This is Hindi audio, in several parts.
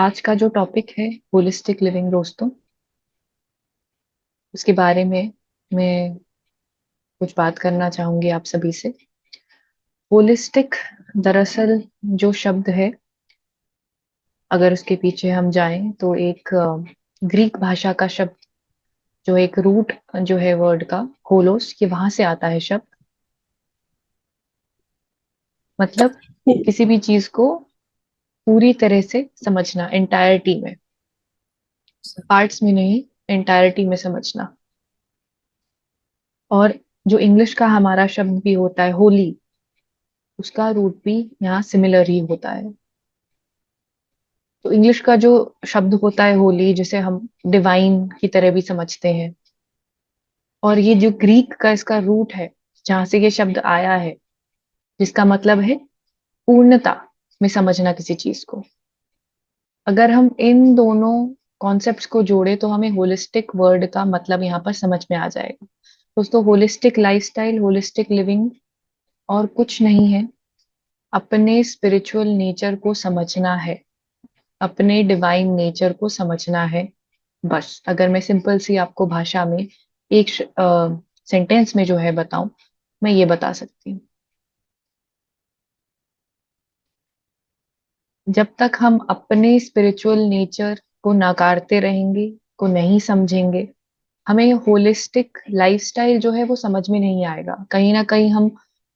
आज का जो टॉपिक है होलिस्टिक लिविंग दोस्तों, उसके बारे में मैं कुछ बात करना चाहूंगी आप सभी से। होलिस्टिक दरअसल जो शब्द है, अगर उसके पीछे हम जाएं तो एक ग्रीक भाषा का शब्द, जो एक रूट जो है वर्ड का होलोस, ये वहां से आता है शब्द। मतलब किसी भी चीज को पूरी तरह से समझना, एंटायरिटी में, पार्ट्स में नहीं, एंटायरिटी में समझना। और जो इंग्लिश का हमारा शब्द भी होता है होली, उसका रूट भी यहाँ सिमिलर ही होता है। तो इंग्लिश का जो शब्द होता है होली, जिसे हम डिवाइन की तरह भी समझते हैं, और ये जो ग्रीक का इसका रूट है, जहां से ये शब्द आया है, जिसका मतलब है पूर्णता में समझना किसी चीज को। अगर हम इन दोनों कॉन्सेप्ट्स को जोड़े तो हमें होलिस्टिक वर्ड का मतलब यहाँ पर समझ में आ जाएगा। दोस्तों, होलिस्टिक लाइफस्टाइल, होलिस्टिक लिविंग और कुछ नहीं है, अपने स्पिरिचुअल नेचर को समझना है, अपने डिवाइन नेचर को समझना है। बस अगर मैं सिंपल सी आपको भाषा में एक सेंटेंस में जो है बताऊं, मैं ये बता सकती हूँ। जब तक हम अपने स्पिरिचुअल नेचर को नकारते रहेंगे, को नहीं समझेंगे, हमें होलिस्टिक लाइफस्टाइल जो है वो समझ में नहीं आएगा। कहीं ना कहीं हम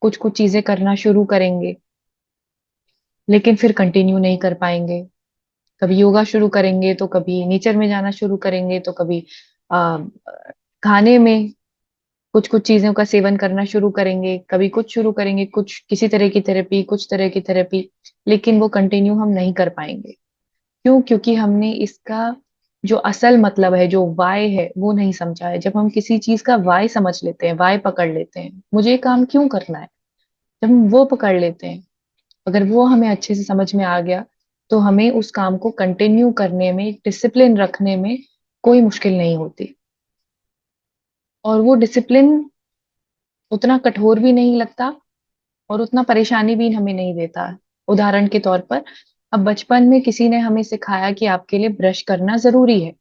कुछ कुछ चीजें करना शुरू करेंगे, लेकिन फिर कंटिन्यू नहीं कर पाएंगे। कभी योगा शुरू करेंगे, तो कभी नेचर में जाना शुरू करेंगे, तो कभी आ, खाने में कुछ कुछ चीजों का सेवन करना शुरू करेंगे, कभी कुछ शुरू करेंगे, कुछ किसी तरह की थेरेपी, कुछ तरह की थेरेपी, लेकिन वो कंटिन्यू हम नहीं कर पाएंगे। क्यों? क्योंकि हमने इसका जो असल मतलब है, जो वाय है, वो नहीं समझा है। जब हम किसी चीज का वाय समझ लेते हैं, वाय पकड़ लेते हैं, मुझे ये काम क्यों करना है, जब हम वो पकड़ लेते हैं, अगर वो हमें अच्छे से समझ में आ गया, तो हमें उस काम को कंटिन्यू करने में, डिसिप्लिन रखने में कोई मुश्किल नहीं होती। और वो डिसिप्लिन उतना कठोर भी नहीं लगता, और उतना परेशानी भी हमें नहीं देता। उदाहरण के तौर पर, अब बचपन में किसी ने हमें सिखाया कि आपके लिए ब्रश करना जरूरी है।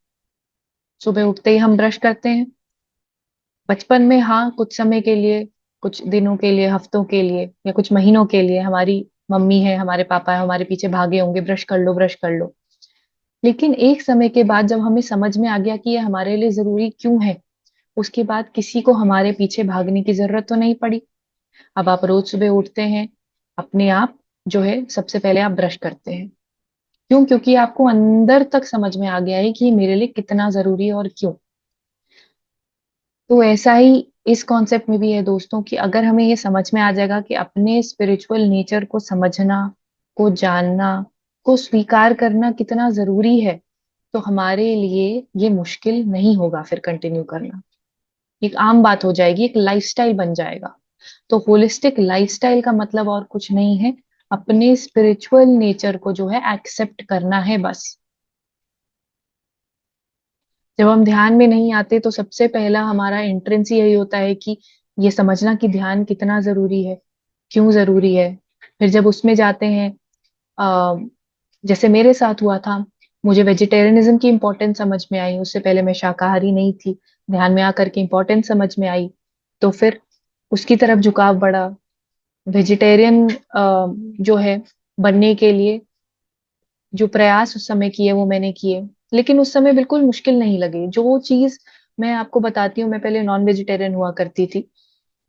सुबह उठते ही हम ब्रश करते हैं। बचपन में हाँ, कुछ समय के लिए, कुछ दिनों के लिए, हफ्तों के लिए या कुछ महीनों के लिए हमारी मम्मी है, हमारे पापा है, हमारे पीछे भागे होंगे, ब्रश कर लो, ब्रश कर लो। लेकिन एक समय के बाद जब हमें समझ में आ गया कि ये हमारे लिए जरूरी क्यों है, उसके बाद किसी को हमारे पीछे भागने की जरूरत तो नहीं पड़ी। अब आप रोज सुबह उठते हैं, अपने आप जो है सबसे पहले आप ब्रश करते हैं। क्यों? क्योंकि आपको अंदर तक समझ में आ गया है कि ये मेरे लिए कितना जरूरी है और क्यों। तो ऐसा ही इस कॉन्सेप्ट में भी है दोस्तों, कि अगर हमें ये समझ में आ जाएगा कि अपने स्पिरिचुअल नेचर को समझना, को जानना, को स्वीकार करना कितना जरूरी है, तो हमारे लिए ये मुश्किल नहीं होगा फिर कंटिन्यू करना। एक आम बात हो जाएगी, एक लाइफस्टाइल बन जाएगा। तो होलिस्टिक लाइफस्टाइल का मतलब और कुछ नहीं है, अपने स्पिरिचुअल नेचर को जो है एक्सेप्ट करना है बस। जब हम ध्यान में नहीं आते तो सबसे पहला हमारा एंट्रेंस यही होता है कि ये समझना कि ध्यान कितना जरूरी है, क्यों जरूरी है। फिर जब उसमें जाते हैं, आ, जैसे मेरे साथ हुआ था, मुझे वेजिटेरियनिज्म की इंपॉर्टेंस समझ में आई। उससे पहले मैं शाकाहारी नहीं थी, ध्यान में आकर के इंपॉर्टेंस समझ में आई, तो फिर उसकी तरफ झुकाव बढ़ा। वेजिटेरियन जो है बनने के लिए जो प्रयास उस समय किए वो मैंने किए, लेकिन उस समय बिल्कुल मुश्किल नहीं लगे। जो चीज मैं आपको बताती हूँ, मैं पहले नॉन वेजिटेरियन हुआ करती थी।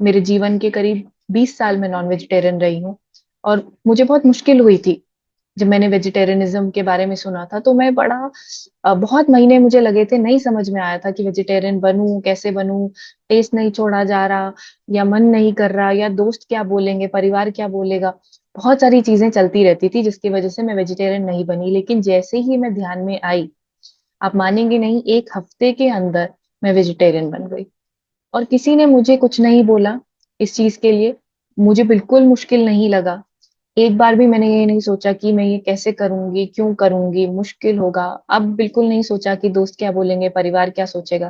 मेरे जीवन के करीब 20 साल मैं नॉन वेजिटेरियन रही हूँ, और मुझे बहुत मुश्किल हुई थी जब मैंने वेजिटेरियनिज्म के बारे में सुना था। तो मैं बड़ा बहुत महीने मुझे लगे थे, नहीं समझ में आया था कि वेजिटेरियन बनूं कैसे बनूं, टेस्ट नहीं छोड़ा जा रहा, या मन नहीं कर रहा, या दोस्त क्या बोलेंगे, परिवार क्या बोलेगा। बहुत सारी चीजें चलती रहती थी जिसकी वजह से मैं वेजिटेरियन नहीं बनी। लेकिन जैसे ही मैं ध्यान में आई, आप मानेंगे नहीं, एक हफ्ते के अंदर मैं वेजिटेरियन बन गई। और किसी ने मुझे कुछ नहीं बोला इस चीज के लिए, मुझे बिल्कुल मुश्किल नहीं लगा। एक बार भी मैंने ये नहीं सोचा कि मैं ये कैसे करूंगी, क्यों करूंगी, मुश्किल होगा। अब बिल्कुल नहीं सोचा कि दोस्त क्या बोलेंगे, परिवार क्या सोचेगा।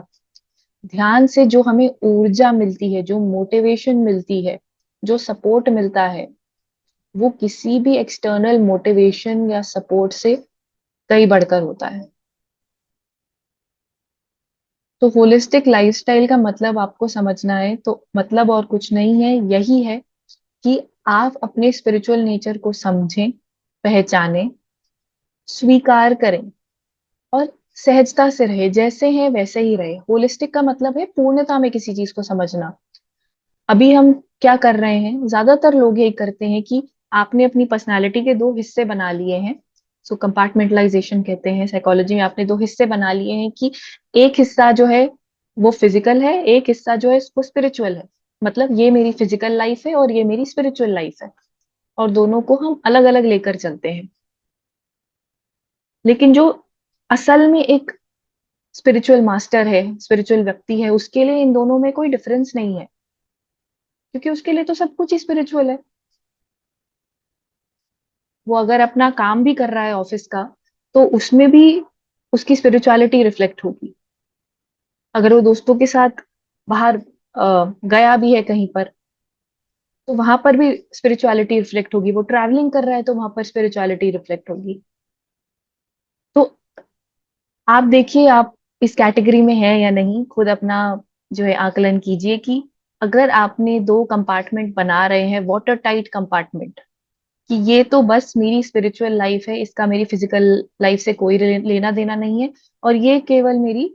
ध्यान से जो हमें ऊर्जा मिलती है, जो मोटिवेशन मिलती है, जो सपोर्ट मिलता है, वो किसी भी एक्सटर्नल मोटिवेशन या सपोर्ट से कहीं बढ़कर होता है। तो होलिस्टिक लाइफस्टाइल का मतलब आपको समझना है तो मतलब और कुछ नहीं है, यही है कि आप अपने स्पिरिचुअल नेचर को समझें, पहचानें, स्वीकार करें और सहजता से रहे, जैसे हैं वैसे ही रहे। होलिस्टिक का मतलब है पूर्णता में किसी चीज को समझना। अभी हम क्या कर रहे हैं, ज्यादातर लोग यही करते हैं कि आपने अपनी पर्सनालिटी के दो हिस्से बना लिए हैं। सो कंपार्टमेंटलाइजेशन कहते हैं साइकोलॉजी में। आपने दो हिस्से बना लिए हैं कि एक हिस्सा जो है वो फिजिकल है, एक हिस्सा जो है वो स्पिरिचुअल है। मतलब ये मेरी फिजिकल लाइफ है और ये मेरी स्पिरिचुअल लाइफ है, और दोनों को हम अलग अलग लेकर चलते हैं। लेकिन जो असल में एक स्पिरिचुअल मास्टर है, स्पिरिचुअल व्यक्ति है, उसके लिए इन दोनों में कोई डिफरेंस नहीं है, क्योंकि उसके लिए तो सब कुछ ही स्पिरिचुअल है। वो अगर अपना काम भी कर रहा है ऑफिस का, तो उसमें भी उसकी स्पिरिचुअलिटी रिफ्लेक्ट होगी। अगर वो दोस्तों के साथ बाहर गया भी है कहीं पर, तो वहां पर भी स्पिरिचुअलिटी रिफ्लेक्ट होगी। वो ट्रैवलिंग कर रहा है तो वहां पर स्पिरिचुअलिटी रिफ्लेक्ट होगी। तो आप देखिए, आप इस कैटेगरी में है या नहीं, खुद अपना जो है आकलन कीजिए कि अगर आपने दो कंपार्टमेंट बना रहे हैं, वाटर टाइट कंपार्टमेंट, कि ये तो बस मेरी स्पिरिचुअल लाइफ है, इसका मेरी फिजिकल लाइफ से कोई लेना देना नहीं है, और ये केवल मेरी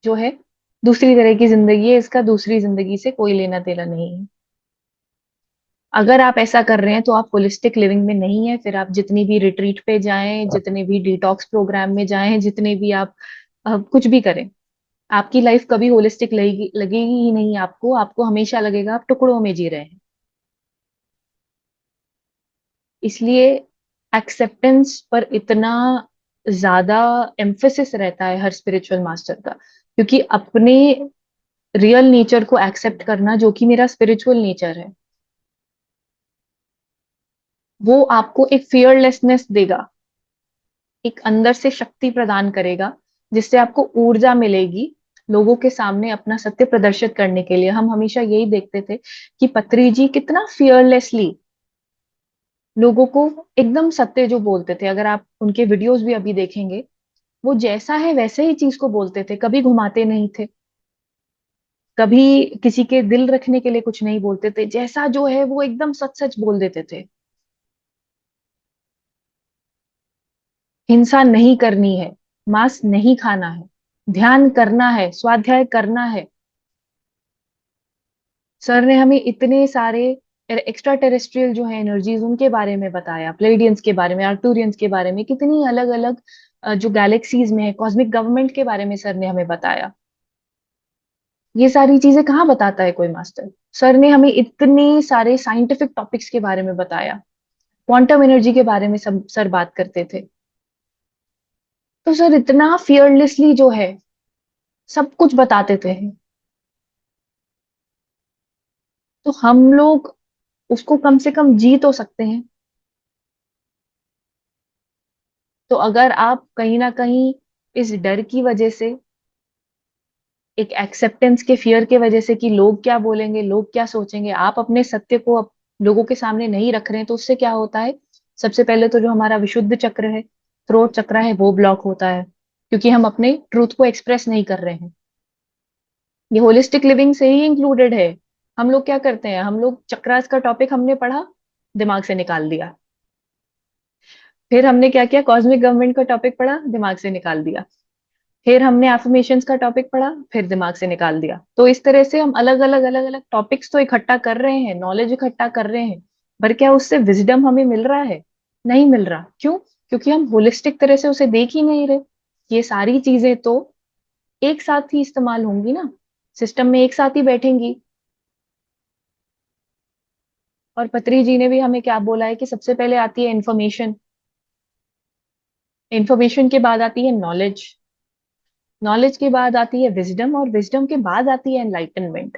जो है दूसरी तरह की जिंदगी है, इसका दूसरी जिंदगी से कोई लेना देना नहीं है। अगर आप ऐसा कर रहे हैं तो आप होलिस्टिक लिविंग में नहीं है। फिर आप जितनी भी रिट्रीट पे जाएं, जितने भी डिटॉक्स प्रोग्राम में जाएं, जितने भी आप कुछ भी करें, आपकी लाइफ कभी होलिस्टिक लगेगी लगेगी ही नहीं। आपको आपको हमेशा लगेगा आप टुकड़ों में जी रहे हैं। इसलिए एक्सेप्टेंस पर इतना ज्यादा एम्फेसिस रहता है हर स्पिरिचुअल मास्टर का, क्योंकि अपने रियल नेचर को एक्सेप्ट करना, जो कि मेरा स्पिरिचुअल नेचर है, वो आपको एक फियरलेसनेस देगा, एक अंदर से शक्ति प्रदान करेगा, जिससे आपको ऊर्जा मिलेगी लोगों के सामने अपना सत्य प्रदर्शित करने के लिए। हम हमेशा यही देखते थे कि पत्री जी कितना फियरलेसली लोगों को एकदम सत्य जो बोलते थे। अगर आप उनके वीडियोस भी अभी देखेंगे, वो जैसा है वैसे ही चीज को बोलते थे, कभी घुमाते नहीं थे, कभी किसी के दिल रखने के लिए कुछ नहीं बोलते थे, जैसा जो है वो एकदम सच सच बोल देते थे। हिंसा नहीं करनी है, मांस नहीं खाना है, ध्यान करना है, स्वाध्याय करना है। सर ने हमें इतने सारे एक्स्ट्रा टेरेस्ट्रियल जो है एनर्जीज, उनके बारे में बताया, प्लेडियंस के बारे में, आर्टूरियंस के बारे में, कितनी अलग अलग जो गैलेक्सीज में है, कॉस्मिक गवर्नमेंट के बारे में सर ने हमें बताया। ये सारी चीजें कहाँ बताता है कोई मास्टर। सर ने हमें इतने सारे साइंटिफिक टॉपिक्स के बारे में बताया, क्वांटम एनर्जी के बारे में सब सर बात करते थे। तो सर इतना फियरलेसली जो है सब कुछ बताते थे, तो हम लोग उसको कम से कम जी तो सकते हैं। तो अगर आप कहीं ना कहीं इस डर की वजह से, एक एक्सेप्टेंस के फियर के वजह से कि लोग क्या बोलेंगे, लोग क्या सोचेंगे, आप अपने सत्य को लोगों के सामने नहीं रख रहे हैं, तो उससे क्या होता है। सबसे पहले तो जो हमारा विशुद्ध चक्र है, थ्रोट चक्र है, वो ब्लॉक होता है, क्योंकि हम अपने ट्रूथ को एक्सप्रेस नहीं कर रहे हैं। ये होलिस्टिक लिविंग से ही इंक्लूडेड है। हम लोग क्या करते हैं, हम लोग चक्रास का टॉपिक हमने पढ़ा, दिमाग से निकाल दिया। फिर हमने क्या किया, कॉस्मिक गवर्नमेंट का टॉपिक पढ़ा, दिमाग से निकाल दिया। फिर हमने एफर्मेशंस का टॉपिक पढ़ा, फिर दिमाग से निकाल दिया। तो इस तरह से हम अलग अलग टॉपिक्स तो इकट्ठा कर रहे हैं, नॉलेज इकट्ठा कर रहे हैं, पर क्या उससे विजडम हमें मिल रहा है? नहीं मिल रहा। क्यों? क्योंकि हम होलिस्टिक तरह से उसे देख ही नहीं रहे। ये सारी चीजें तो एक साथ ही इस्तेमाल होंगी ना, सिस्टम में एक साथ ही बैठेंगी। और पत्री जी ने भी हमें क्या बोला है कि सबसे पहले आती है इंफॉर्मेशन, इंफॉर्मेशन के बाद आती है नॉलेज, नॉलेज के बाद आती है विजडम, और विजडम के बाद आती है एनलाइटनमेंट।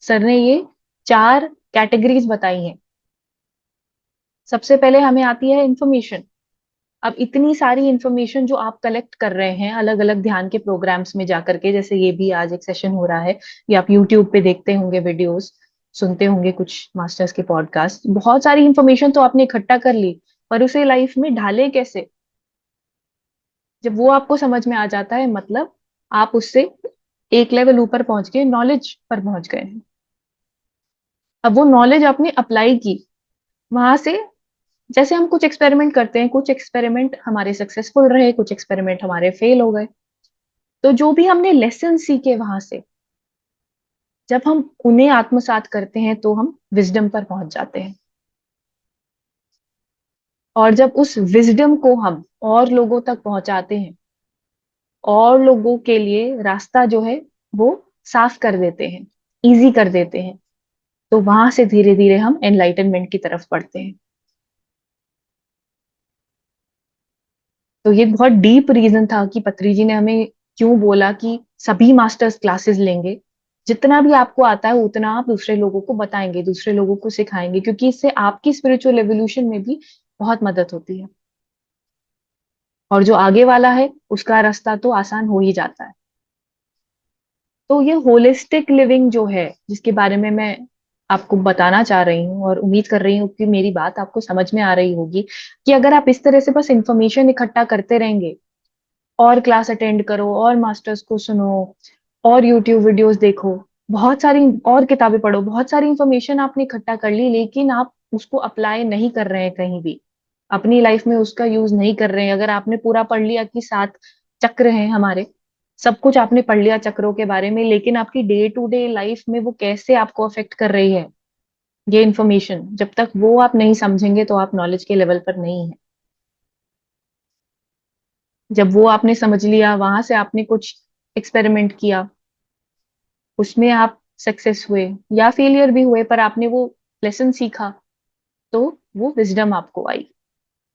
सर ने ये चार कैटेगरीज बताई हैं। सबसे पहले हमें आती है इंफॉर्मेशन। अब इतनी सारी इंफॉर्मेशन जो आप कलेक्ट कर रहे हैं अलग अलग ध्यान के प्रोग्राम्स में जाकर के, जैसे ये भी आज एक सेशन हो रहा है, या आप यूट्यूब पे देखते होंगे वीडियोस, सुनते होंगे कुछ मास्टर्स के पॉडकास्ट, बहुत सारी इंफॉर्मेशन तो आपने इकट्ठा कर ली, पर उसे लाइफ में ढाले कैसे? जब वो आपको समझ में आ जाता है, मतलब आप उससे एक लेवल ऊपर पहुंच गए, नॉलेज पर पहुंच गए हैं। अब वो नॉलेज आपने अप्लाई की वहां से। जैसे हम कुछ एक्सपेरिमेंट करते हैं, कुछ एक्सपेरिमेंट हमारे सक्सेसफुल रहे, कुछ एक्सपेरिमेंट हमारे फेल हो गए। तो जो भी हमने लेसन सीखे वहां से, जब हम उन्हें आत्मसात करते हैं तो हम विजडम पर पहुंच जाते हैं। और जब उस विजडम को हम और लोगों तक पहुंचाते हैं, और लोगों के लिए रास्ता जो है वो साफ कर देते हैं, इजी कर देते हैं, तो वहां से धीरे धीरे हम एनलाइटनमेंट की तरफ बढ़ते हैं। तो ये बहुत डीप रीजन था कि पत्री जी ने हमें क्यों बोला कि सभी मास्टर्स क्लासेस लेंगे, जितना भी आपको आता है उतना आप दूसरे लोगों को बताएंगे, दूसरे लोगों को सिखाएंगे, क्योंकि इससे आपकी स्पिरिचुअल एवोल्यूशन में भी बहुत मदद होती है। और जो आगे वाला है उसका रास्ता तो आसान हो ही जाता है। तो ये होलिस्टिक लिविंग जो है, जिसके बारे में मैं आपको बताना चाह रही हूँ, और उम्मीद कर रही हूँ कि मेरी बात आपको समझ में आ रही होगी, कि अगर आप इस तरह से बस इंफॉर्मेशन इकट्ठा करते रहेंगे, और क्लास अटेंड करो, और मास्टर्स को सुनो, और यूट्यूब वीडियोस देखो, बहुत सारी और किताबें पढ़ो, बहुत सारी इंफॉर्मेशन आपने इकट्ठा कर ली, लेकिन आप उसको अप्लाई नहीं कर रहे हैं कहीं भी, अपनी लाइफ में उसका यूज नहीं कर रहे हैं। अगर आपने पूरा पढ़ लिया कि 7 चक्र हैं हमारे, सब कुछ आपने पढ़ लिया चक्रों के बारे में, लेकिन आपकी डे टू डे लाइफ में वो कैसे आपको अफेक्ट कर रही है, ये इन्फॉर्मेशन जब तक वो आप नहीं समझेंगे तो आप नॉलेज के लेवल पर नहीं है। जब वो आपने समझ लिया, वहां से आपने कुछ एक्सपेरिमेंट किया, उसमें आप सक्सेस हुए या फेलियर भी हुए, पर आपने वो लेसन सीखा, तो वो विजडम आपको आई।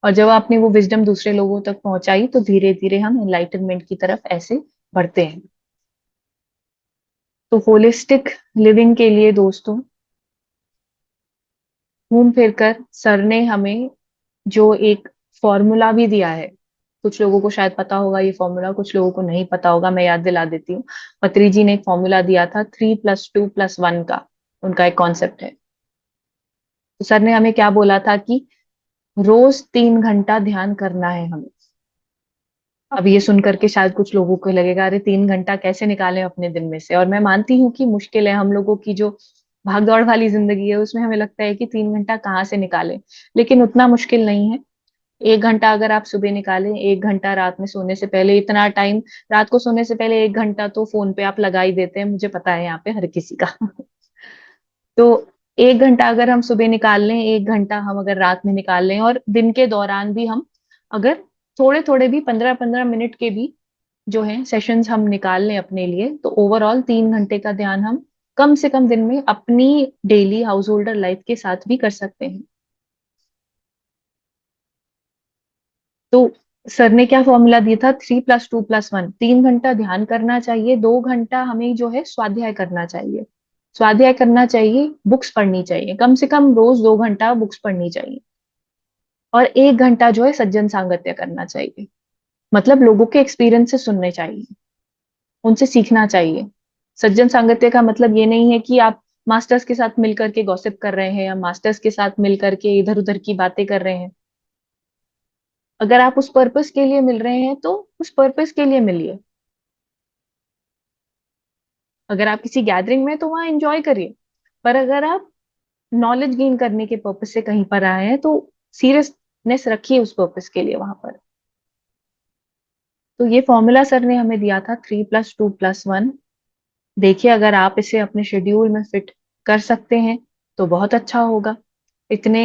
और जब आपने वो विजडम दूसरे लोगों तक पहुंचाई, तो धीरे धीरे हम एनलाइटनमेंट की तरफ ऐसे बढ़ते हैं। तो होलिस्टिक लिविंग के लिए दोस्तों, घूम फिर कर सर ने हमें जो एक फॉर्मूला भी दिया है, कुछ लोगों को शायद पता होगा ये फॉर्मूला, कुछ लोगों को नहीं पता होगा, मैं याद दिला देती हूँ। पत्री जी ने एक फॉर्मूला दिया था, 3+2+1 का, उनका एक कॉन्सेप्ट है। तो सर ने हमें क्या बोला था कि रोज 3 घंटा ध्यान करना है हमें। अब ये सुन करके शायद कुछ लोगों को लगेगा, अरे 3 घंटा कैसे निकालें अपने दिन में से, और मैं मानती हूँ कि मुश्किल है, हम लोगों की जो भाग दौड़ वाली जिंदगी है उसमें हमें लगता है कि 3 घंटा कहाँ से निकालें, लेकिन उतना मुश्किल नहीं है। 1 घंटा अगर आप सुबह निकालें, 1 घंटा रात में सोने से पहले, इतना टाइम रात को सोने से पहले 1 घंटा तो फोन पे आप लगा ही देते हैं, मुझे पता है यहाँ पे हर किसी का। तो 1 घंटा अगर हम सुबह निकाल लें, 1 घंटा हम अगर रात में निकाल लें, और दिन के दौरान भी हम अगर थोड़े थोड़े भी 15-15 मिनट के भी जो है सेशंस हम निकाल लें अपने लिए, तो ओवरऑल 3 घंटे का ध्यान हम कम से कम दिन में अपनी डेली हाउस होल्डर लाइफ के साथ भी कर सकते हैं। तो सर ने क्या फॉर्मूला दिया था, 3+2+1, 3 घंटा ध्यान करना चाहिए, 2 घंटा हमें जो है स्वाध्याय करना चाहिए। स्वाध्याय करना चाहिए, बुक्स पढ़नी चाहिए, कम से कम रोज 2 घंटा बुक्स पढ़नी चाहिए। और 1 घंटा जो है सज्जन सांगत्य करना चाहिए, मतलब लोगों के एक्सपीरियंस से सुनने चाहिए, उनसे सीखना चाहिए। सज्जन सांगत्य का मतलब ये नहीं है कि आप मास्टर्स के साथ मिलकर के गॉसिप कर रहे हैं, या मास्टर्स के साथ मिलकर के इधर उधर की बातें कर रहे हैं। अगर आप उस पर्पस के लिए मिल रहे हैं तो उस पर्पस के लिए मिलिए। अगर आप किसी गैदरिंग में हैं, तो वहां एंजॉय करिए। पर अगर आप नॉलेज गेन करने के पर्पस से कहीं पर आए हैं, तो सीरियसनेस रखिए उस पर्पस के लिए वहां पर। तो ये फॉर्मूला सर ने हमें दिया था, 3+2+1। देखिए, अगर आप इसे अपने शेड्यूल में फिट कर सकते हैं तो बहुत अच्छा होगा। इतने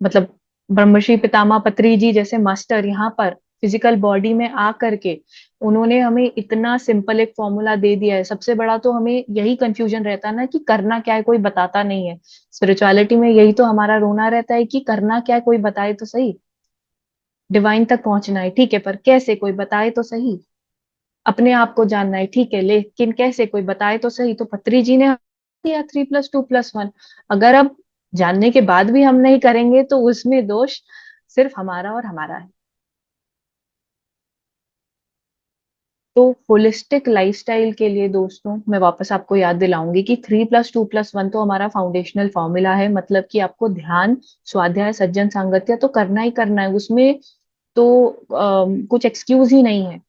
मतलब ब्रह्मश्री पितामह पत्री जी जैसे मास्टर यहाँ पर फिजिकल बॉडी में आ करके उन्होंने हमें इतना सिंपल एक फॉर्मूला दे दिया है। सबसे बड़ा तो हमें यही कंफ्यूजन रहता है ना कि करना क्या है, कोई बताता नहीं है। स्पिरिचुअलिटी में यही तो हमारा रोना रहता है कि करना क्या है, कोई बताए तो सही। डिवाइन तक पहुंचना है, ठीक है, पर कैसे, कोई बताए तो सही। अपने आप को जानना है, ठीक है, लेकिन कैसे, कोई बताए तो सही। तो पत्री जी ने दिया 3+2+1। अगर अब जानने के बाद भी हम नहीं करेंगे तो उसमें दोष सिर्फ हमारा और हमारा है। तो होलिस्टिक लाइफस्टाइल के लिए दोस्तों, मैं वापस आपको याद दिलाऊंगी कि 3+2+1 तो हमारा फाउंडेशनल फॉर्मूला है, मतलब कि आपको ध्यान, स्वाध्याय, सज्जन सांगत्य तो करना ही करना है। उसमें तो कुछ एक्सक्यूज ही नहीं है।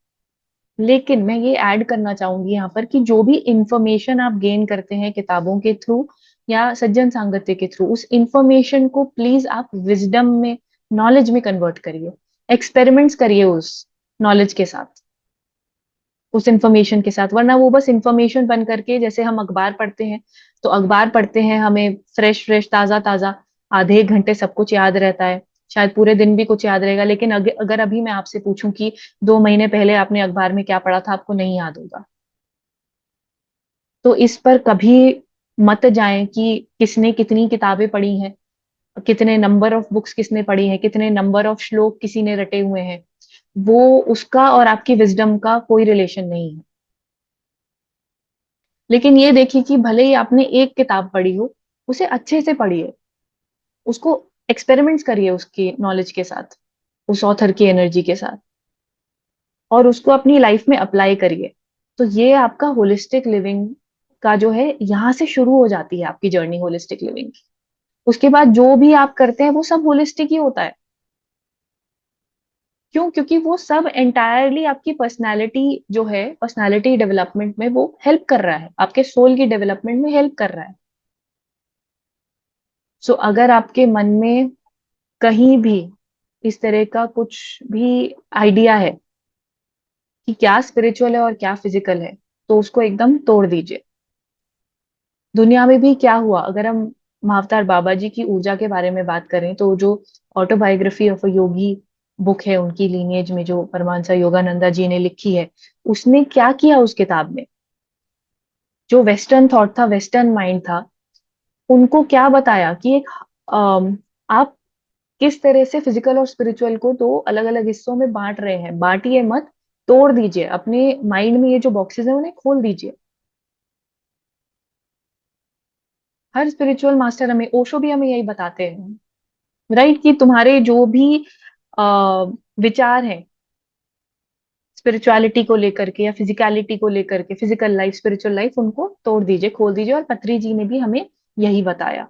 लेकिन मैं ये ऐड करना चाहूंगी यहाँ पर कि जो भी इंफॉर्मेशन आप गेन करते हैं किताबों के थ्रू या सज्जन सांगत्य के थ्रू, उस इंफॉर्मेशन को प्लीज आप विजडम में, नॉलेज में कन्वर्ट करिए। एक्सपेरिमेंट्स करिए उस नॉलेज के साथ, उस इंफॉर्मेशन के साथ। वरना वो बस इंफॉर्मेशन बन करके, जैसे हम अखबार पढ़ते हैं, तो अखबार पढ़ते हैं, हमें फ्रेश फ्रेश ताजा ताजा आधे एक घंटे सब कुछ याद रहता है, शायद पूरे दिन भी कुछ याद रहेगा, लेकिन अगर अभी मैं आपसे पूछूं कि 2 महीने पहले आपने अखबार में क्या पढ़ा था, आपको नहीं याद होगा। तो इस पर कभी मत जाएं कि किसने कितनी किताबें पढ़ी हैं, कितने नंबर ऑफ बुक्स किसने पढ़ी हैं, कितने नंबर ऑफ श्लोक किसी ने रटे हुए हैं। वो, उसका और आपकी विजडम का कोई रिलेशन नहीं है। लेकिन ये देखिए कि भले ही आपने एक किताब पढ़ी हो, उसे अच्छे से पढ़िए, उसको एक्सपेरिमेंट्स करिए उसकी नॉलेज के साथ, उस ऑथर की एनर्जी के साथ, और उसको अपनी लाइफ में अप्लाई करिए। तो ये आपका होलिस्टिक लिविंग का जो है, यहाँ से शुरू हो जाती है आपकी जर्नी होलिस्टिक लिविंग की। उसके बाद जो भी आप करते हैं वो सब होलिस्टिक ही होता है। क्यों? क्योंकि वो सब एंटायरली आपकी पर्सनालिटी जो है, पर्सनालिटी डेवलपमेंट में वो हेल्प कर रहा है, आपके सोल की डेवलपमेंट में हेल्प कर रहा है। सो अगर आपके मन में कहीं भी इस तरह का कुछ भी आइडिया है कि क्या स्पिरिचुअल है और क्या फिजिकल है, तो उसको एकदम तोड़ दीजिए। दुनिया में भी क्या हुआ, अगर हम महाअवतार बाबा जी की ऊर्जा के बारे में बात करें, तो जो autobiography of a Yogi book है उनकी लीनिएज में, जो परमांसा योगानंदा जी ने लिखी है, उसने क्या किया उस किताब में? जो वेस्टर्न थॉट था, वेस्टर्न माइंड था, उनको क्या बताया कि एक आप किस तरह से फिजिकल और स्पिरिचुअल को दो अलग अलग हिस्सों में बांट रहे हैं। बांटिए मत, तोड़ दीजिए अपने माइंड में, ये जो बॉक्सेस हैं उन्हें खोल दीजिए। हर स्पिरिचुअल मास्टर हमें, ओशो भी हमें यही बताते हैं, राइट, कि तुम्हारे जो भी आ, विचार हैं स्पिरिचुअलिटी को लेकर के या फिजिकलिटी को लेकर के, फिजिकल लाइफ स्पिरिचुअल लाइफ, उनको तोड़ दीजिए, खोल दीजिए। और पत्री जी ने भी हमें यही बताया।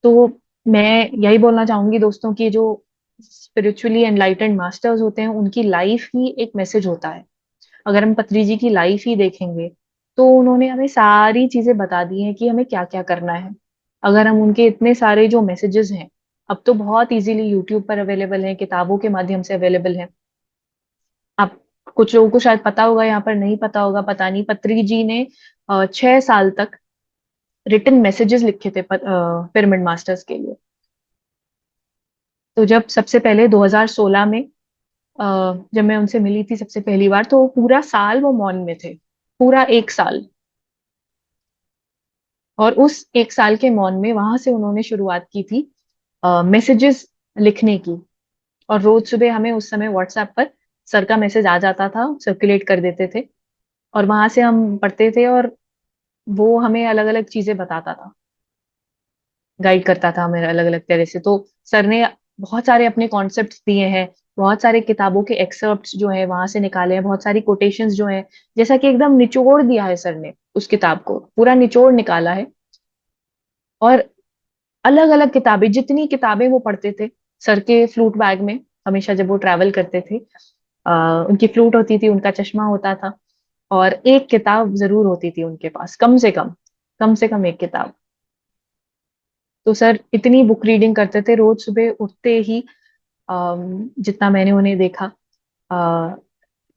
तो मैं यही बोलना चाहूंगी दोस्तों कि जो स्पिरिचुअली एनलाइटेंड मास्टर्स होते हैं, उनकी लाइफ ही एक मैसेज होता है। अगर हम पत्री जी की लाइफ ही देखेंगे, तो उन्होंने हमें सारी चीजें बता दी हैं कि हमें क्या क्या करना है। अगर हम उनके इतने सारे जो मैसेजेस हैं, अब तो बहुत इजीली यूट्यूब पर अवेलेबल हैं, किताबों के माध्यम से अवेलेबल हैं। आप, कुछ लोगों को शायद पता होगा, यहाँ पर नहीं पता होगा, पता नहीं, पत्री जी ने 6 साल तक रिटन मैसेजेस लिखे थे पिरामिड मास्टर्स के लिए। तो जब सबसे पहले 2016 में जब मैं उनसे मिली थी सबसे पहली बार, तो पूरा साल वो मौन में थे, पूरा 1 साल। और उस 1 साल के मौन में वहां से उन्होंने शुरुआत की थी मैसेजेस लिखने की। और रोज सुबह हमें उस समय व्हाट्सएप पर सर का मैसेज आ जाता था, सर्कुलेट कर देते थे, और वहां से हम पढ़ते थे, और वो हमें अलग अलग चीजें बताता था, गाइड करता था हमें अलग अलग तरह से। तो सर ने बहुत सारे अपने कॉन्सेप्ट्स दिए हैं, बहुत सारे किताबों के एक्सर्प्ट्स जो है वहां से निकाले हैं, बहुत सारी कोटेशंस जो है, जैसा कि एकदम निचोड़ दिया है सर ने, उस किताब को पूरा निचोड़ निकाला है। और अलग अलग किताबें, जितनी किताबें वो पढ़ते थे, सर के फ्लूट बैग में हमेशा जब वो ट्रैवल करते थे, उनकी फ्लूट होती थी, उनका चश्मा होता था, और एक किताब जरूर होती थी उनके पास, कम से कम एक किताब। तो सर इतनी बुक रीडिंग करते थे, रोज सुबह उठते ही। जितना मैंने उन्हें देखा, अ,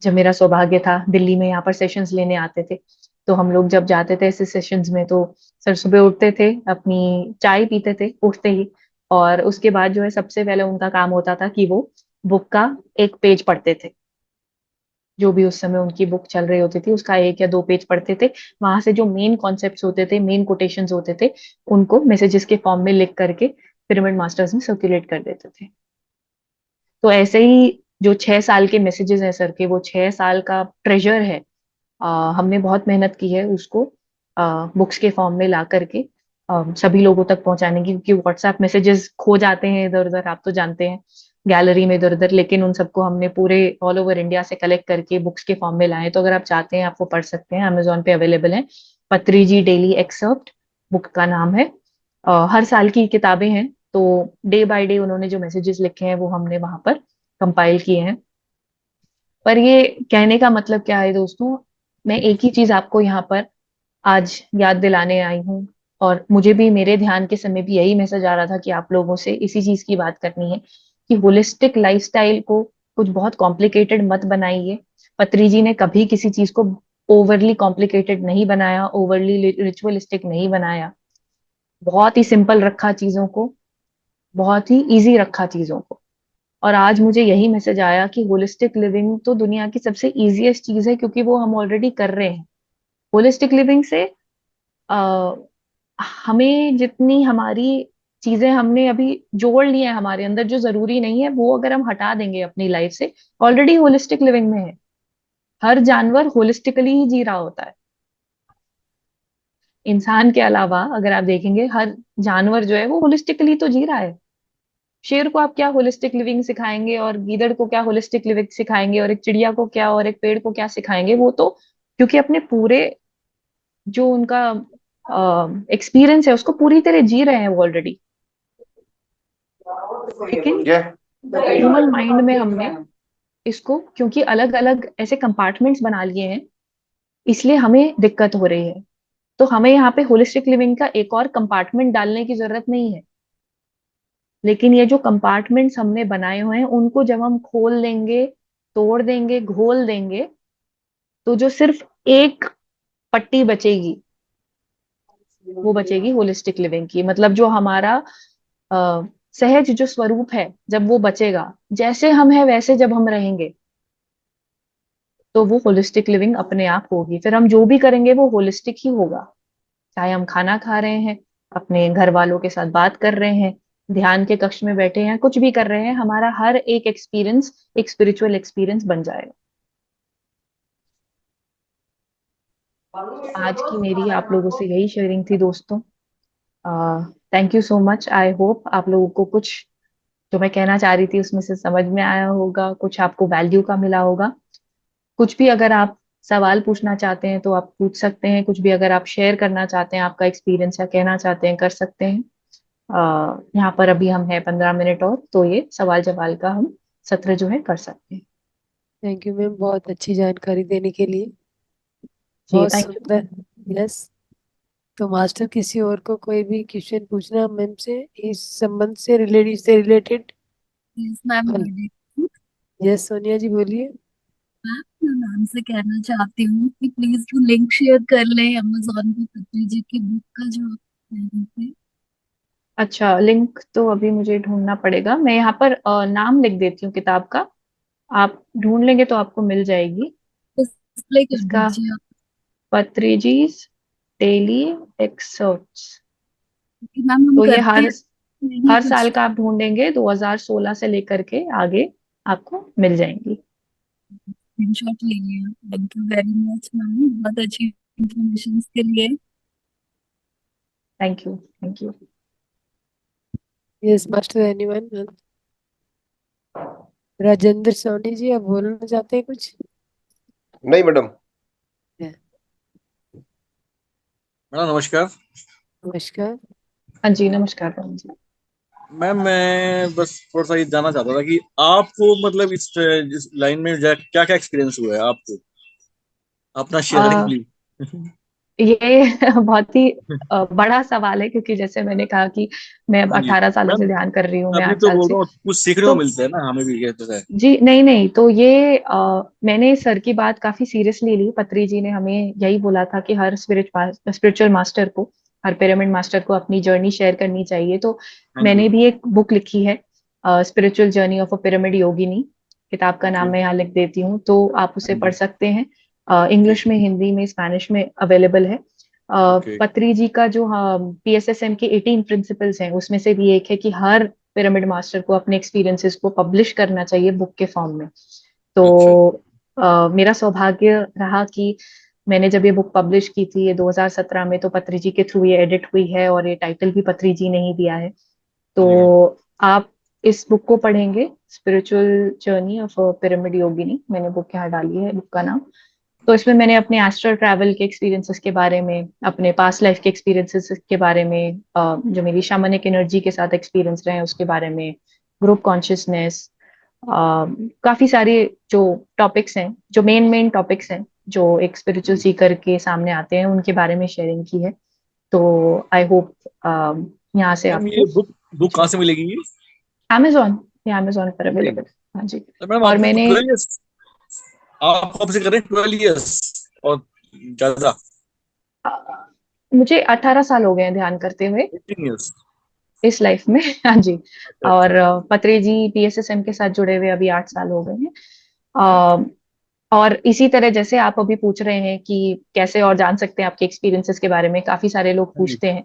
जब मेरा सौभाग्य था, दिल्ली में यहाँ पर सेशंस लेने आते थे, तो हम लोग जब जाते थे ऐसे सेशंस में, तो सर सुबह उठते थे, अपनी चाय पीते थे उठते ही, और उसके बाद जो है सबसे पहले उनका काम होता था कि वो बुक का एक पेज पढ़ते थे। जो भी उस समय उनकी बुक चल रही होती थी, उसका 1 या 2 पेज पढ़ते थे। वहां से जो मेन कॉन्सेप्ट्स होते थे, मेन कोटेशंस होते थे, उनको मैसेजेस के फॉर्म में लिख करके पिरामिड मास्टर्स में सर्कुलेट कर देते थे। तो ऐसे ही जो 6 साल के मैसेजेस हैं सर के, वो 6 साल का ट्रेजर है। हमने बहुत मेहनत की है उसको बुक्स के फॉर्म में ला करके सभी लोगों तक पहुंचाने की, क्योंकि व्हाट्सएप मैसेजेस खो जाते हैं इधर उधर, आप तो जानते हैं, गैलरी में इधर उधर। लेकिन उन सबको हमने पूरे ऑल ओवर इंडिया से कलेक्ट करके बुक्स के फॉर्म में लाए। तो अगर आप चाहते हैं, आप वो पढ़ सकते हैं, अमेजोन पे अवेलेबल है। पत्री जी डेली एक्सर्प्ट बुक का नाम है। हर साल की किताबें हैं, तो डे बाय डे उन्होंने जो मैसेजेस लिखे हैं वो हमने वहां पर कंपाइल किए हैं। पर ये कहने का मतलब क्या है दोस्तों, मैं एक ही चीज आपको यहाँ पर आज याद दिलाने आई हूँ, और मुझे भी मेरे ध्यान के समय भी यही मैसेज आ रहा था कि आप लोगों से इसी चीज की बात करनी है कि होलिस्टिक लाइफस्टाइल को कुछ बहुत कॉम्प्लिकेटेड मत बनाइए। पत्री जी ने कभी किसी चीज को ओवरली कॉम्प्लिकेटेड नहीं बनाया, ओवरली रिचुअलिस्टिक नहीं बनाया। बहुत ही सिंपल रखा चीजों को, बहुत ही इजी रखा चीजों को। और आज मुझे यही मैसेज आया कि होलिस्टिक लिविंग तो दुनिया की सबसे इजीएस्ट चीज है, क्योंकि वो हम ऑलरेडी कर रहे हैं। होलिस्टिक लिविंग से आ, हमें जितनी हमारी चीजें हमने अभी जोड़ ली है हमारे अंदर जो जरूरी नहीं है, वो अगर हम हटा देंगे अपनी लाइफ से, ऑलरेडी होलिस्टिक लिविंग में है। हर जानवर होलिस्टिकली ही जी रहा होता है। इंसान के अलावा अगर आप देखेंगे, हर जानवर जो है वो होलिस्टिकली तो जी रहा है। शेर को आप क्या होलिस्टिक लिविंग सिखाएंगे, और गीदड़ को क्या होलिस्टिक लिविंग सिखाएंगे, और एक चिड़िया को क्या, और एक पेड़ को क्या सिखाएंगे? वो तो क्योंकि अपने पूरे जो उनका एक्सपीरियंस है उसको पूरी तरह जी रहे हैं वो ऑलरेडी। लेकिन ह्यूमन माइंड में हमने इसको क्योंकि अलग अलग ऐसे कंपार्टमेंट्स बना लिए हैं, इसलिए हमें दिक्कत हो रही है। तो हमें यहाँ पे होलिस्टिक लिविंग का एक और कंपार्टमेंट डालने की जरूरत नहीं है। लेकिन ये जो कंपार्टमेंट्स हमने बनाए हुए हैं उनको जब हम खोल देंगे, तोड़ देंगे, घोल देंगे, तो जो सिर्फ एक पट्टी बचेगी वो बचेगी होलिस्टिक लिविंग की। मतलब जो हमारा सहज जो स्वरूप है, जब वो बचेगा, जैसे हम है वैसे जब हम रहेंगे, तो वो होलिस्टिक लिविंग अपने आप होगी। फिर हम जो भी करेंगे वो होलिस्टिक ही होगा। चाहे हम खाना खा रहे हैं, अपने घर वालों के साथ बात कर रहे हैं, ध्यान के कक्ष में बैठे हैं, कुछ भी कर रहे हैं, हमारा हर एक एक्सपीरियंस एक स्पिरिचुअल एक्सपीरियंस बन जाएगा। आज की मेरी आप लोगों से यही शेयरिंग थी दोस्तों। Thank you so much. I hope आप लोगों को कुछ जो मैं कहना चाह रही थी उसमें से समझ में आया होगा, कुछ आपको वैल्यू का मिला होगा। कुछ भी अगर आप सवाल पूछना चाहते हैं तो आप पूछ सकते हैं, कुछ भी अगर आप शेयर करना चाहते हैं आपका एक्सपीरियंस या कहना चाहते हैं कर सकते हैं। यहाँ पर अभी हम हैं 15 मिनट और, तो ये सवाल जवाब का हम सत्र जो है कर सकते हैं। थैंक यू मैम, बहुत अच्छी जानकारी देने के लिए। जी बहुत थैंक यू। सुंदर। यस। तो मास्टर, किसी और को कोई भी क्वेश्चन पूछना मैम से इस संबंध से रिलेटेड? यस मैम, बोलिए। यस सोनिया जी बोलिए। मैम, मैं मैम से कहना चाहती हूँ कि प्लीज वो लिंक शेयर कर लें अमेजोन पे पत्री जी की बुक का जो आप कह रहे थे। अच्छा, लिंक तो अभी मुझे ढूंढना पड़ेगा। मैं यहाँ पर नाम लिख देती हूँ किताब का, आप ढूंढ लेंगे तो आपको मिल जाएगी। डिस्प्ले कर इसका दीजिए आप, पत्रिजीज डेली एक्सर्ट्स। क्योंकि मैम हम तो ये करते हर नहीं हर साल कुछ। का आप ढूंढेंगे, 2016 से लेकर के आगे आपको मिल जाएंगी। स्क्रीनशॉट ले लिया। Thank you very much ma'am, बहुत अच्छी इंफॉर्मेशन के लिए। Thank you, thank you. Yes master, anyone? Rajendra Soni ji, आप बोलना चाहते हैं कुछ? नहीं मैडम। Yeah. मैडम नमस्कार। नमस्कार। हाँ जी, नमस्कार पवन जी। मैम मैं बस थोड़ा सा ये जानना चाहता था कि आपको मतलब इस लाइन में क्या क्या एक्सपीरियंस हुआ है आपको, अपना शेयर करें आ, प्लीज। ये बहुत ही बड़ा सवाल है, क्योंकि जैसे मैंने कहा कि मैं अब हाँ जी 18 सालों मैम, से ध्यान कर रही हूँ, मैं अभी 8 तो साल बोल से। रहा हूँ कुछ सीखने को तो मिलता है ना हमें भी, कहते हैं। जी नहीं नहीं, तो ये मैंने सर की बात काफी सीरियसली ली। पत्री जी ने हमें यही बोला था कि हर स्पिरिचुअल मास्टर को, हर पिरामिड मास्टर को अपनी जर्नी शेयर करनी चाहिए। तो हाँ जी। मैंने भी एक बुक लिखी है, spiritual journey of a pyramid Yogini. किताब का नाम ओके मैं यहाँ लिख देती हूँ, तो आप उसे हाँ पढ़ जी। सकते हैं। ठीक इंग्लिश है। में, हिंदी में, स्पेनिश में अवेलेबल है। ओके। पत्री जी का जो PSSM के 18 प्रिंसिपल्स हैं उसमें से भी एक है कि हर पिरामिड मास्टर को अपने एक्सपीरियंसेस को पब्लिश करना चाहिए बुक के फॉर्म में। तो अच्छा। मेरा सौभाग्य रहा कि मैंने जब ये बुक पब्लिश की थी, ये 2017 में, तो पत्री जी के थ्रू ये एडिट हुई है, और ये टाइटल भी पत्री जी ने ही दिया है। तो हाँ जी मैम। आप इस बुक को पढ़ेंगे, स्पिरिचुअल जर्नी ऑफ पिरामिड योगिनी, मैंने बुक यहाँ डाली है बुक का नाम। तो इसमें मैंने अपने एस्ट्रल ट्रैवल के एक्सपीरियंसेस के बारे में, अपने पास्ट लाइफ के एक्सपीरियंसेस के बारे में, जो मेरी शामनिक एनर्जी के साथ एक्सपीरियंस रहे हैं उसके बारे में, ग्रुप कॉन्शियसनेस, काफी सारे जो टॉपिक्स हैं, जो मेन टॉपिक्स हैं जो एक स्पिरिचुअल सीकर के सामने आते हैं, उनके बारे में शेयरिंग की है। तो आई होप यहाँ से मैम ये आपको बुक कहाँ से मिलेगी ये? अमेजोन, ये अमेजोन पर अवेलेबल। हाँ जी। तो मैम और आपको मैंने 12 years, आप कब से कर रहे हैं 12 years और ज्यादा? अ, मुझे 18 साल हो गए हैं ध्यान करते हुए 18 years? इस लाइफ में। हाँ जी। अच्छा और अच्छा। पत्रे जी पीएसएसएम के साथ जुड़े हुए अभी 8 साल हो गए हैं। अ, और इसी तरह जैसे आप अभी पूछ रहे हैं कि कैसे और जान सकते हैं आपके एक्सपीरियंसेस के बारे में, काफी सारे लोग हाँ जी। पूछते हैं।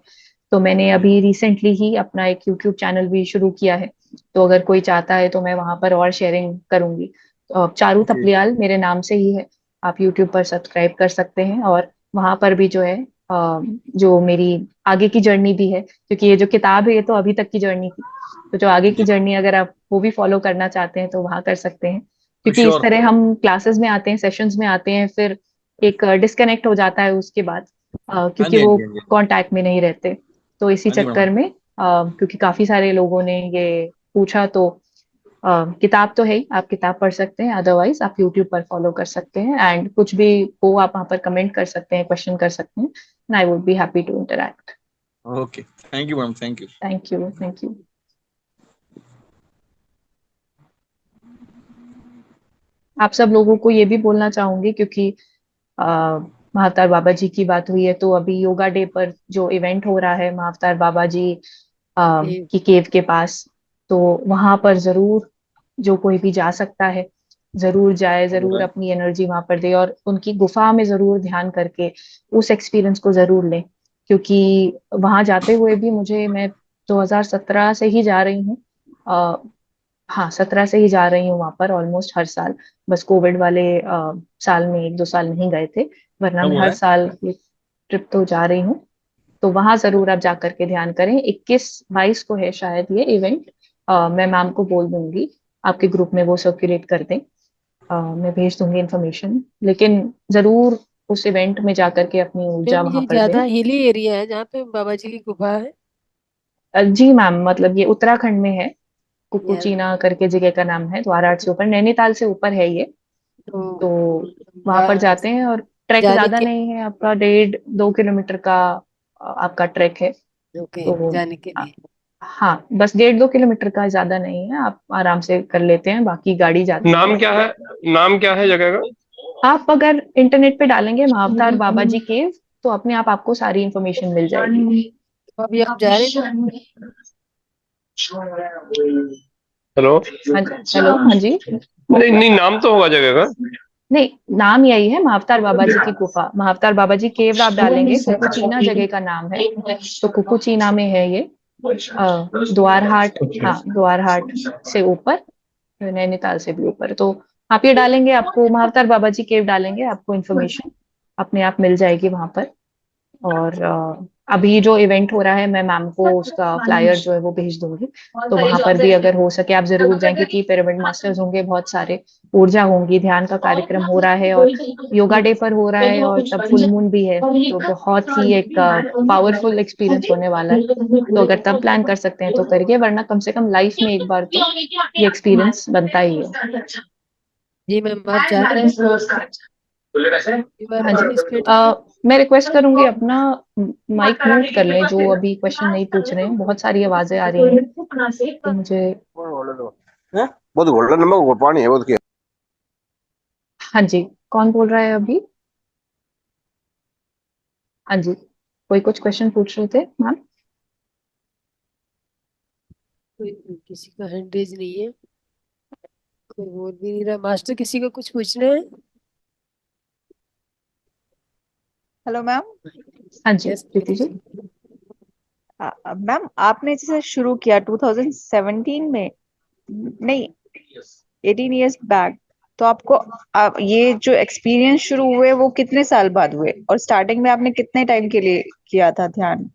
तो मैंने अभी रिसेंटली ही अपना एक यूट्यूब चैनल भी शुरू किया है। तो अगर कोई चाहता है तो मैं वहां पर और शेयरिंग करूंगी। तो चारू ओके थपलियाल मेरे नाम से ही है। आप यूट्यूब पर सब्सक्राइब कर सकते हैं, और वहां पर भी जो है जो मेरी आगे की जर्नी भी है, क्योंकि ये जो किताब है ये तो अभी तक की जर्नी थी। तो जो आगे की जी, जर्नी अगर आप वो भी फॉलो करना चाहते हैं तो वहां कर सकते हैं। क्योंकि इस श्योर। तरह हम क्लासेस में आते हैं, सेशंस में आते हैं, फिर एक डिस्कनेक्ट हो जाता है उसके बाद, हाँ क्योंकि जी हाँ वो जी हाँ जी कांटेक्ट में नहीं रहते। तो इसी हाँ जी मैम। चक्कर में क्योंकि काफी सारे लोगों ने ये पूछा, तो किताब तो है ही, आप किताब पढ़ सकते हैं, अदरवाइज आप यूट्यूब पर फॉलो कर सकते हैं, एंड कुछ भी हो आप वहां पर कमेंट कर सकते हैं, क्वेश्चन कर सकते हैं, and I would be happy to interact. Okay, thank you ma'am, thank you. Thank you, thank you. आप सब लोगों को ये भी बोलना चाहूंगी, क्योंकि महाअवतार बाबा जी की बात हुई है, तो अभी योगा डे पर जो इवेंट हो रहा है महाअवतार बाबा जी ये की केव के पास, तो वहां पर जरूर जो कोई भी जा सकता है जरूर जाए, जरूर अपनी एनर्जी वहां पर दे, और उनकी गुफा में जरूर ध्यान करके उस एक्सपीरियंस को जरूर लें। क्योंकि वहां जाते हुए भी मैं 2017 से ही जा रही हूँ। हाँ, 17 से ही जा रही हूँ वहां पर, ऑलमोस्ट हर साल। बस कोविड वाले साल में 1-2 साल नहीं गए थे, वरना कब मैं हो रहा हर है? साल ये ट्रिप तो जा रही हूँ। तो वहां जरूर आप जा करके ध्यान करें। 21-22 को है शायद ये इवेंट। मैं मैम को बोल दूंगी आपके ग्रुप में वो सर्कुलेट कर दें। मैं भेज दूंगी इन्फॉर्मेशन, लेकिन जरूर उस इवेंट में जा करके अपनी ऊर्जा मैम वहां ये पर दें। ज्यादा हिली एरिया है जहाँ पे बाबा जी की गुफा है? जी मैम, मतलब ये उत्तराखंड में है। यार कुकुचीना करके जगह का नाम है, द्वाराट से ऊपर, नैनीताल से ऊपर है ये। तो तो वहां पर वहाँ जाते हैं, और ट्रैक जाने ज्यादा के नहीं है आपका, 1.5-2 किलोमीटर का आपका ट्रैक है। ओके तो जाने के अ, लिए हाँ, बस 1.5-2 किलोमीटर का, ज्यादा नहीं है, आप आराम से कर लेते हैं, बाकी गाड़ी जाती है। नाम क्या है? नाम क्या है जगह का? आप अगर इंटरनेट पे डालेंगे महाअवतार बाबा जी केव, तो अपने आप आपको सारी इंफॉर्मेशन मिल जाएगी। तो अभी आप जा रहे हैं? हेलो। हाँ जी, हेलो, हाँ जी। नहीं नहीं, नाम तो होगा जगह का। नहीं, नाम यही है, महाअवतार बाबा जी की गुफा, महाअवतार बाबा जी केव आप डालेंगे, कुकुचीना जगह का नाम है। तो कुकुचीना में है ये, द्वारहाट, हाँ द्वारहाट से ऊपर, नैनीताल से भी ऊपर। तो आप ये डालेंगे, आपको महाअवतार बाबा जी केव डालेंगे, आपको इन्फॉर्मेशन अपने आप मिल जाएगी वहां पर। और अभी जो इवेंट हो रहा है, मैं मैम को उसका फ्लायर जो है वो भेज दूंगी। तो वहां पर भी अगर हो सके आप जरूर जाएं, क्योंकि पिरामिड मास्टर्स होंगे बहुत सारे, ऊर्जा होंगी, ध्यान का कार्यक्रम हो रहा है, और योगा डे पर हो रहा है, और तब फुल मून भी है, तो बहुत ही एक पावरफुल एक्सपीरियंस होने वाला है। तो अगर तब प्लान कर सकते हैं तो करिए, वरना कम से कम लाइफ में एक बार तो ये एक्सपीरियंस बनता ही है। जी मैम आप जा रहे हैं? यू आर हाँ जी। पार्टिसिपेटिंग? मैं रिक्वेस्ट करूंगी अपना माइक म्यूट कर लें, जो अभी क्वेश्चन नहीं पूछ रहे हैं, बहुत सारी आवाजें आ रही हैं, तो मुझे। बहुत गोल्डन नंबर पानी है बहुत क्या। हाँ जी, कौन बोल रहा है अभी? हाँ जी, कोई कुछ क्वेश्चन पूछ रहे थे मैम? कोई किसी का हैंड रेज नहीं है, कोई बोल भी नहीं रहा। मास्टर किसी को कुछ पूछना है? Hello ma'am. हाँ जी, यस प्रीति जी। मैम आपने जैसे शुरू किया 2017 में, नहीं 18 इयर्स बैक, तो आपको ये जो एक्सपीरियंस शुरू हुए वो कितने साल बाद हुए, और स्टार्टिंग में आपने कितने टाइम के लिए किया था ध्यान?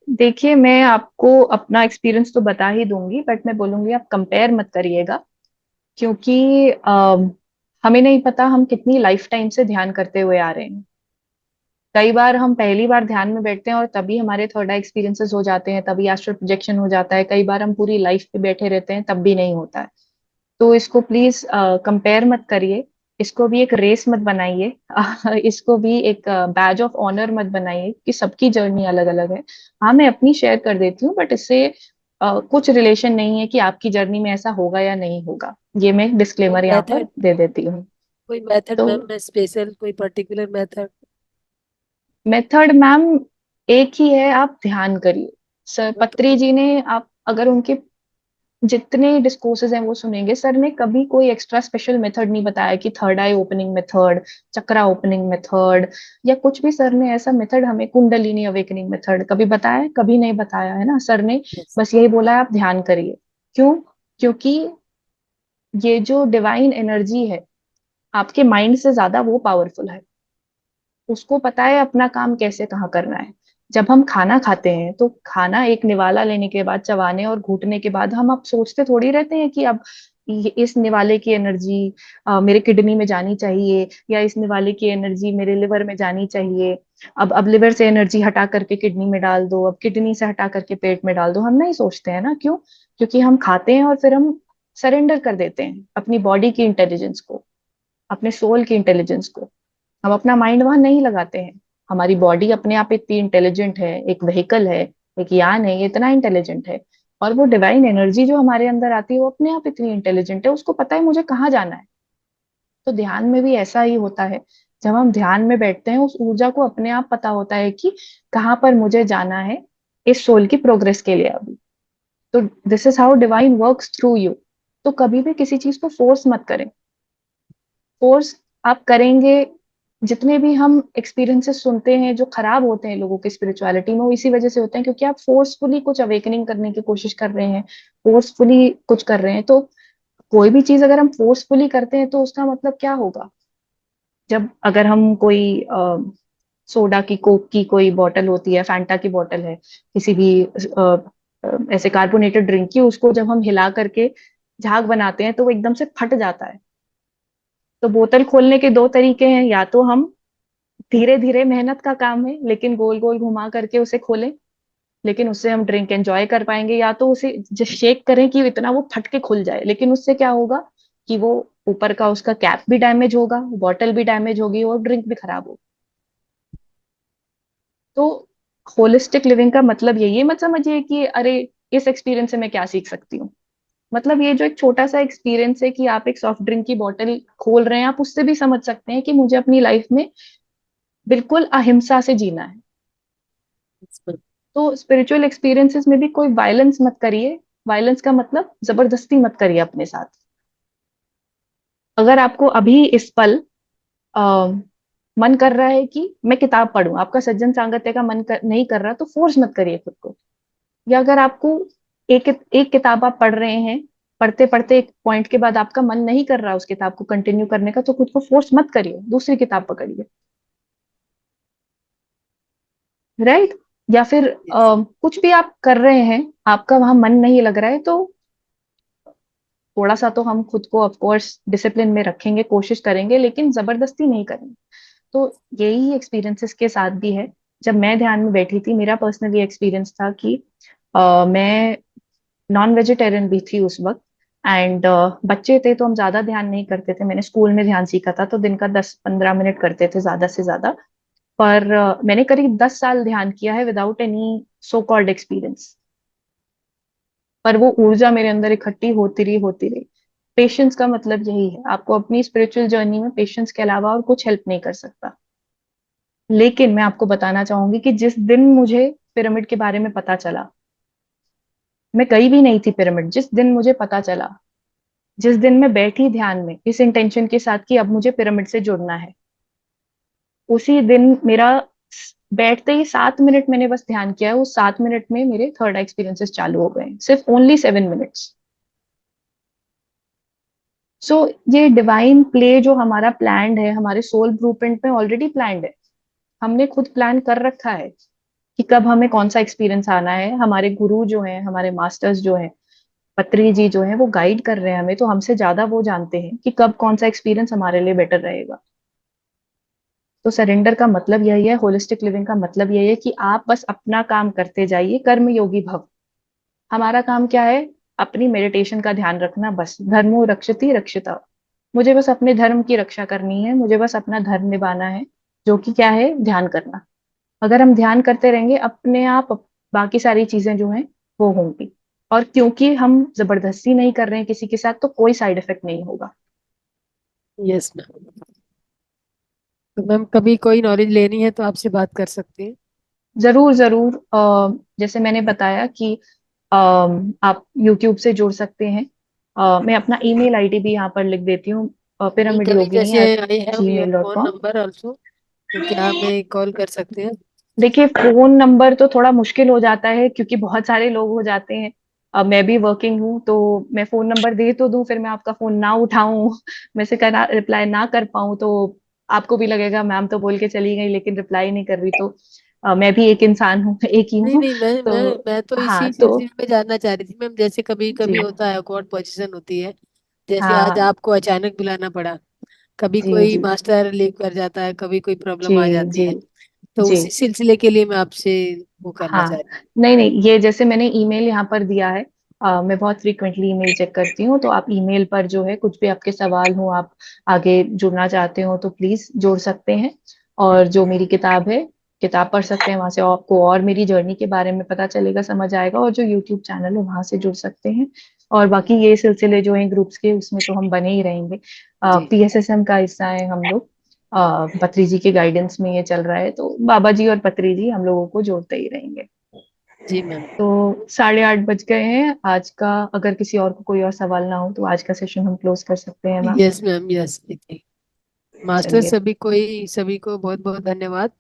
देखिए, मैं आपको अपना एक्सपीरियंस तो बता ही दूंगी, बट मैं बोलूंगी आप कंपेयर मत करिएगा। क्योंकि हमें नहीं पता हम कितनी लाइफ टाइम से ध्यान करते हुए आ रहे हैं। कई बार हम पहली बार ध्यान में बैठते हैं और तभी हमारे थर्ड आई एक्सपीरियंसेस हो जाते हैं, तभी एस्ट्रल प्रोजेक्शन हो जाता है। कई बार हम पूरी लाइफ पे बैठे रहते हैं तब भी नहीं होता है। तो इसको प्लीज कंपेयर मत करिए, इसको भी एक रेस मत बनाइए। इसको भी एक बैज ऑफ ऑनर मत बनाइए कि सबकी जर्नी अलग अलग है। हाँ, मैं अपनी शेयर कर देती हूँ, बट इससे कुछ रिलेशन नहीं है कि आपकी जर्नी में ऐसा होगा या नहीं होगा। ये मैं कोई डिस्क्लेमर यहाँ पर मेथड दे देती हूँ। कोई मेथड तो मैम में स्पेशल कोई पर्टिकुलर मेथड? मेथड मैम एक ही है, आप ध्यान करिए। सर वो तो पत्री जी ने, आप अगर उनके जितने डिस्कोर्सेज हैं वो सुनेंगे, सर ने कभी कोई एक्स्ट्रा स्पेशल मेथड नहीं बताया कि थर्ड आई ओपनिंग मेथड, चक्रा ओपनिंग मेथड, या कुछ भी सर ने ऐसा मेथड हमें, कुंडलिनी अवेकनिंग मेथड कभी बताया है? कभी नहीं बताया है ना। सर ने yes, बस यही बोला है आप ध्यान करिए। क्यों? क्योंकि ये जो डिवाइन एनर्जी है आपके माइंड से ज्यादा वो पावरफुल है। उसको पता है अपना काम कैसे कहाँ करना है। जब हम खाना खाते हैं तो खाना एक निवाला लेने के बाद, चबाने और घूटने के बाद, हम अब सोचते थोड़ी रहते हैं कि अब इस निवाले की एनर्जी मेरे किडनी में जानी चाहिए, या इस निवाले की एनर्जी मेरे लिवर में जानी चाहिए। अब लिवर से एनर्जी हटा करके किडनी में डाल दो, अब किडनी से हटा करके पेट में डाल दो। हम नहीं सोचते हैं ना, क्यों? क्योंकि हम खाते हैं और फिर हम सरेंडर कर देते हैं अपनी बॉडी की इंटेलिजेंस को, अपने सोल की इंटेलिजेंस को। हम अपना माइंड वहां नहीं लगाते हैं। हमारी बॉडी अपने आप इतनी इंटेलिजेंट है, एक व्हीकल है, एक यान है, ये इतना इंटेलिजेंट है। और वो डिवाइन एनर्जी जो हमारे अंदर आती है वो अपने आप इतनी इंटेलिजेंट है, उसको पता है मुझे कहाँ जाना है। तो ध्यान में भी ऐसा ही होता है। जब हम ध्यान में बैठते हैं, उस ऊर्जा को अपने आप पता होता है कि कहाँ पर मुझे जाना है इस सोल की प्रोग्रेस के लिए अभी। तो this is how divine works through you. तो कभी भी किसी चीज को फोर्स मत करें। फोर्स आप करेंगे, जितने भी हम एक्सपीरियंसेस सुनते हैं जो खराब होते हैं लोगों की स्पिरिचुअलिटी में, वो इसी वजह से होते हैं क्योंकि आप फोर्सफुली कुछ अवेकनिंग करने की कोशिश कर रहे हैं, फोर्सफुली कुछ कर रहे हैं। तो कोई भी चीज अगर हम फोर्सफुली करते हैं तो उसका मतलब क्या होगा? जब अगर हम कोई सोडा की, कोक की कोई बॉटल होती है, फैंटा की बॉटल है, किसी भी ऐसे कार्बोनेटेड ड्रिंक की, उसको जब हम हिला करके झाग बनाते हैं तो वो एकदम से फट जाता है। तो बोतल खोलने के दो तरीके हैं, या तो हम धीरे धीरे, मेहनत का काम है लेकिन गोल गोल घुमा करके उसे खोलें, लेकिन उससे हम ड्रिंक एंजॉय कर पाएंगे, या तो उसे शेक करें कि इतना वो फट के खुल जाए, लेकिन उससे क्या होगा कि वो ऊपर का उसका कैप भी डैमेज होगा, बॉटल भी डैमेज होगी और ड्रिंक भी खराब होगी। तो होलिस्टिक लिविंग का मतलब ये मत समझिए कि अरे इस एक्सपीरियंस से मैं क्या सीख सकती हूँ। मतलब ये जो एक छोटा सा एक्सपीरियंस है कि आप एक सॉफ्ट ड्रिंक की बोतल खोल रहे हैं, आप उससे भी समझ सकते हैं कि मुझे अपनी लाइफ में बिल्कुल अहिंसा से जीना है। तो स्पिरिचुअल एक्सपीरियंसेस में भी कोई वायलेंस मत करिए। वायलेंस का मतलब जबरदस्ती मत करिए अपने साथ। अगर आपको अभी इस पल आ, मन कर रहा है कि मैं किताब पढूं, आपका सज्जन सांगत्य का नहीं कर रहा, तो फोर्स मत करिए खुद को। या अगर आपको एक किताब आप पढ़ रहे हैं, पढ़ते पढ़ते एक पॉइंट के बाद आपका मन नहीं कर रहा उस किताब को कंटिन्यू करने का, तो खुद को फोर्स मत करिए, दूसरी किताब पकड़िए। राइट? या फिर yes, कुछ भी आप कर रहे हैं, आपका वहां मन नहीं लग रहा है, तो थोड़ा सा तो हम खुद को ऑफ कोर्स डिसिप्लिन में रखेंगे, कोशिश करेंगे, लेकिन जबरदस्ती नहीं करेंगे। तो यही एक्सपीरियंसेस के साथ भी है। जब मैं ध्यान में बैठी थी, मेरा पर्सनली एक्सपीरियंस था कि मैं नॉन वेजिटेरियन भी थी उस वक्त। एंड बच्चे थे तो हम ज्यादा ध्यान नहीं करते थे। मैंने स्कूल में ध्यान सीखा था तो दिन का 10-15 मिनट करते थे ज्यादा से ज्यादा। पर मैंने करीब 10 साल ध्यान किया है without any so called experience. पर वो ऊर्जा मेरे अंदर इकट्ठी होती रही, होती रही। पेशेंस का मतलब यही है, आपको अपनी स्पिरिचुअल जर्नी में पेशेंस के अलावा और कुछ हेल्प नहीं कर सकता। लेकिन मैं आपको बताना चाहूंगी कि जिस दिन मुझे पिरामिड के बारे में पता चला, मैं कहीं भी नहीं थी पिरामिड, जिस दिन मुझे पता चला, जिस दिन मैं बैठी ध्यान में इस इंटेंशन के साथ कि अब मुझे पिरामिड से जुड़ना है, उसी दिन मेरा बैठते ही 7 मिनट मैंने बस ध्यान किया है, उस 7 मिनट में मेरे थर्ड एक्सपीरियंसेस चालू हो गए, सिर्फ ओनली 7 मिनट्स। सो ये डिवाइन प्ले जो हमारा प्लान्ड है, हमारे सोल ब्लूप्रिंट में ऑलरेडी प्लान्ड है। हमने खुद प्लान कर रखा है कि कब हमें कौन सा एक्सपीरियंस आना है। हमारे गुरु जो है, हमारे मास्टर्स जो है, पत्री जी जो है वो गाइड कर रहे हैं हमें, तो हमसे ज्यादा वो जानते हैं कि कब कौन सा एक्सपीरियंस हमारे लिए बेटर रहेगा। तो सरेंडर का मतलब यही है, होलिस्टिक लिविंग का मतलब यही है कि आप बस अपना काम करते जाइए, कर्म योगी भव। हमारा काम क्या है? अपनी मेडिटेशन का ध्यान रखना बस। धर्मो रक्षति रक्षिता। मुझे बस अपने धर्म की रक्षा करनी है, मुझे बस अपना धर्म निभाना है, जो कि क्या है? ध्यान करना। अगर हम ध्यान करते रहेंगे अपने आप, बाकी सारी चीजें जो हैं वो होंगी। और क्योंकि हम जबरदस्ती नहीं कर रहे हैं किसी के साथ, तो कोई साइड इफेक्ट नहीं होगा। Yes ma'am. तो मैम कभी कोई नॉलेज लेनी है तो आपसे बात कर सकते हैं। जरूर जरूर। जैसे मैंने बताया कि आप यूट्यूब से जुड़ सकते हैं। मैं अपना ईमेल आईडी भी यहाँ पर लिख देती हूँ, नहीं, पिरामिड कभी योगिनी जैसे at I have G your mail dot phone com number also, तो क्या मैं कॉल कर सकते हैं? देखिए, फोन नंबर तो थोड़ा मुश्किल हो जाता है क्योंकि बहुत सारे लोग हो जाते हैं। अब मैं भी वर्किंग हूँ, तो मैं फोन नंबर दे तो दूं, फिर मैं आपका फोन ना उठाऊं, मैं से करना रिप्लाई ना कर पाऊं, तो आपको भी लगेगा मैम तो बोल के चली गई लेकिन रिप्लाई नहीं कर रही। तो मैं भी एक इंसान हूँ, एक ही नहीं हूँ। नहीं, तो मैं तो हाँ इसी तो सिलसिले में जानना चाह रही थी मैम। जैसे कभी जी कभी होता है, ऑकवर्ड पोजीशन होती है, जैसे हाँ आज हाँ आपको अचानक बुलाना पड़ा, कभी जी कोई जी मास्टर लीव कर जाता है, कभी कोई जी प्रॉब्लम आ जाती जी है, तो जी उसी सिलसिले के लिए मैं आपसे वो करना हाँ। चाह रही नहीं नहीं, ये जैसे मैंने ईमेल यहाँ पर दिया है, मैं बहुत फ्रीक्वेंटली ईमेल चेक करती हूँ, तो आप ईमेल पर जो है कुछ भी आपके सवाल हो, आप आगे जुड़ना चाहते हो तो प्लीज जोड़ सकते हैं। और जो मेरी किताब है, किताब पढ़ सकते हैं, वहां से आपको और मेरी जर्नी के बारे में पता चलेगा, समझ आएगा। और जो यूट्यूब चैनल है वहां से जुड़ सकते हैं। और बाकी ये सिलसिले जो हैं ग्रुप्स के, उसमें तो हम बने ही रहेंगे। जी। पीएसएसएम का हिस्सा है हम लोग। पत्री जी के गाइडेंस में ये चल रहा है, तो बाबा जी और पत्री जी हम लोगों को जोड़ते ही रहेंगे। जी मैम। तो 8:30 बज गए हैं आज का। अगर किसी और को कोई और सवाल ना हो तो आज का सेशन हम क्लोज कर सकते हैं ma'am. Yes ma'am, yes. Master, चलिए। सभी को बहुत बहुत धन्यवाद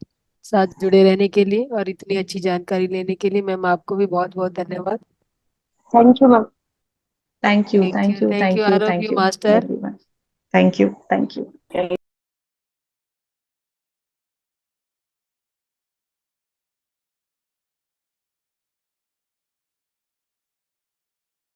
साथ जुड़े रहने के लिए और इतनी अच्छी जानकारी लेने के लिए। मैम आपको भी बहुत बहुत धन्यवाद। Thank you ma'am. Thank you thank you, thank you thank you thank you all of thank you you master. Everyone. Thank you thank you.